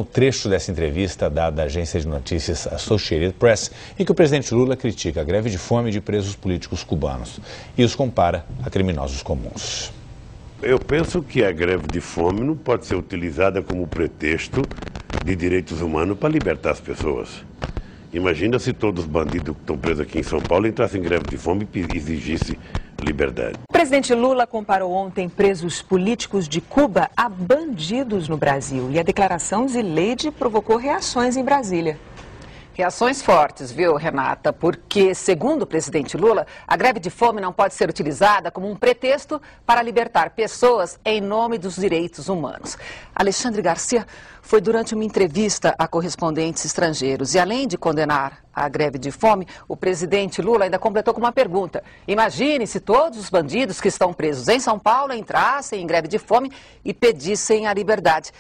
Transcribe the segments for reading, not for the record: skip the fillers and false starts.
Um trecho dessa entrevista dada à agência de notícias Associated Press, em que o presidente Lula critica a greve de fome de presos políticos cubanos e os compara a criminosos comuns. Eu penso que a greve de fome não pode ser utilizada como pretexto de direitos humanos para libertar as pessoas. Imagina se todos os bandidos que estão presos aqui em São Paulo entrassem em greve de fome e exigissem liberdade. O presidente Lula comparou ontem presos políticos de Cuba a bandidos no Brasil. E a declaração Zileide provocou reações em Brasília. Reações fortes, viu, Renata? Porque, segundo o presidente Lula, a greve de fome não pode ser utilizada como um pretexto para libertar pessoas em nome dos direitos humanos. Alexandre Garcia foi durante uma entrevista a correspondentes estrangeiros. E, além de condenar a greve de fome, o presidente Lula ainda completou com uma pergunta. Imagine se todos os bandidos que estão presos em São Paulo entrassem em greve de fome e pedissem a liberdade.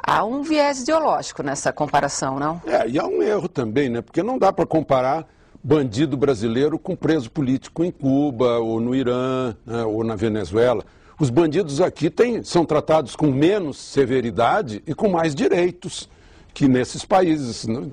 Há um viés ideológico nessa comparação, não? E há um erro também, né? Porque não dá para comparar bandido brasileiro com preso político em Cuba, ou no Irã, né? Ou na Venezuela. Os bandidos aqui são tratados com menos severidade e com mais direitos que nesses países, né?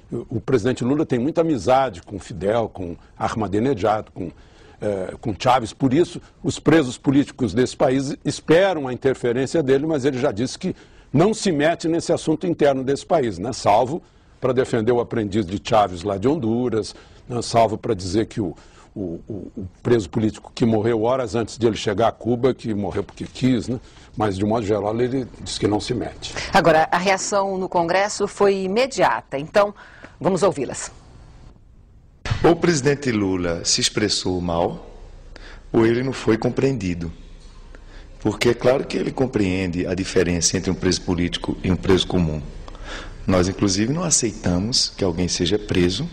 O presidente Lula tem muita amizade com Fidel, com Ahmadinejad, com Chávez. Por isso, os presos políticos desse país esperam a interferência dele, mas ele já disse que não se mete nesse assunto interno desse país, né? Salvo para defender o aprendiz de Chávez lá de Honduras, né? Salvo para dizer que o preso político que morreu horas antes de ele chegar a Cuba, que morreu porque quis, né? Mas de modo geral ele diz que não se mete. Agora, a reação no Congresso foi imediata, então vamos ouvi-las. Ou o presidente Lula se expressou mal, ou ele não foi compreendido. Porque é claro que ele compreende a diferença entre um preso político e um preso comum. Nós, inclusive, não aceitamos que alguém seja preso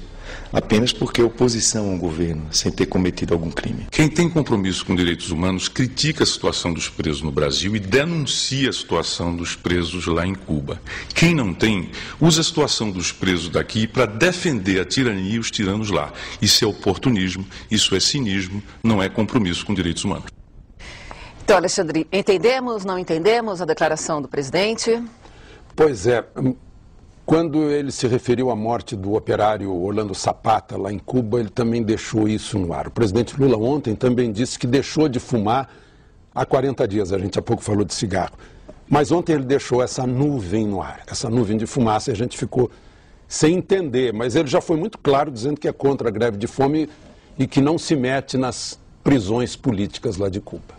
apenas porque é oposição ao governo, sem ter cometido algum crime. Quem tem compromisso com direitos humanos critica a situação dos presos no Brasil e denuncia a situação dos presos lá em Cuba. Quem não tem, usa a situação dos presos daqui para defender a tirania e os tiranos lá. Isso é oportunismo, isso é cinismo, não é compromisso com direitos humanos. Então, Alexandre, entendemos, não entendemos a declaração do presidente? Pois é. Quando ele se referiu à morte do operário Orlando Zapata, lá em Cuba, ele também deixou isso no ar. O presidente Lula ontem também disse que deixou de fumar há 40 dias. A gente há pouco falou de cigarro. Mas ontem ele deixou essa nuvem no ar, essa nuvem de fumaça, e a gente ficou sem entender. Mas ele já foi muito claro dizendo que é contra a greve de fome e que não se mete nas prisões políticas lá de Cuba.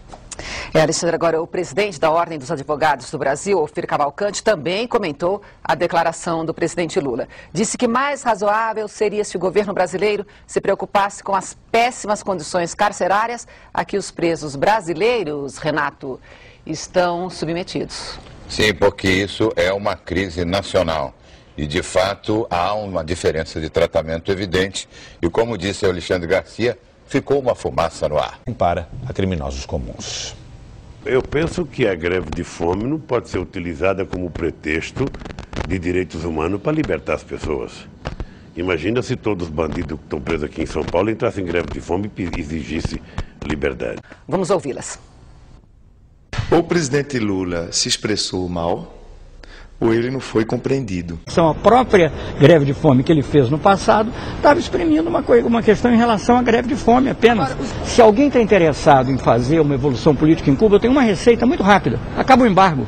Alexandre, agora o presidente da Ordem dos Advogados do Brasil, Ophir Cavalcante, também comentou a declaração do presidente Lula. Disse que mais razoável seria se o governo brasileiro se preocupasse com as péssimas condições carcerárias a que os presos brasileiros, Renato, estão submetidos. Sim, porque isso é uma crise nacional. E, de fato, há uma diferença de tratamento evidente. E, como disse Alexandre Garcia, ficou uma fumaça no ar. Compara a criminosos comuns. Eu penso que a greve de fome não pode ser utilizada como pretexto de direitos humanos para libertar as pessoas. Imagina se todos os bandidos que estão presos aqui em São Paulo entrassem em greve de fome e exigissem liberdade. Vamos ouvi-las. Ou o presidente Lula se expressou mal, ou ele não foi compreendido. A própria greve de fome que ele fez no passado estava exprimindo uma questão em relação à greve de fome apenas. Se alguém está interessado em fazer uma evolução política em Cuba, eu tenho uma receita muito rápida. Acaba o embargo.